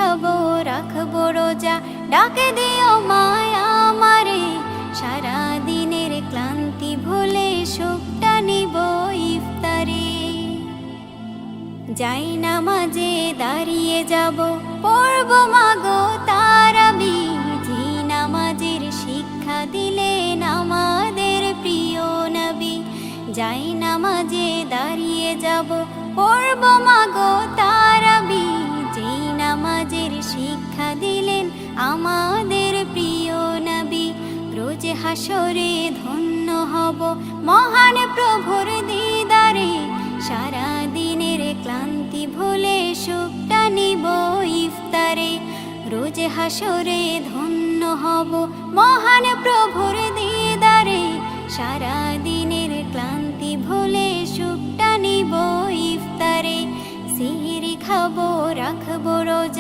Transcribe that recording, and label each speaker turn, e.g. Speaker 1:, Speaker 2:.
Speaker 1: খাবো রাখবো রোজা, ডাকে দিও মায়া আমারে। সারা দিনের ক্লান্তি ভুলে সুখটা নিব ইফতারে। যাই নামাজে দাঁড়িয়ে যাব, পড়ব মাগো তারাবি। যে নামাজের শিক্ষা দিলেন আমাদের প্রিয় নবী। যাই নামাজে দাঁড়িয়ে যাব, পড়ব মাগো তারাবি। যে নামাজের শিক্ষা দিলেন আমাদের প্রিয় নবী। রোজ হাসরে ধন্য হব মহান প্রভুর দিদারে। সারা দিনের ক্লান্তি ভুলে সুখটা নিব ইফতারে। রোজ হাসরে ধন্য হব মহান প্রভুর দিদারে। সারা দিনের ক্লান্তি ভুলে সুখটা নিব ইফতারে। সিহরি খাবো রাখবো রোজা।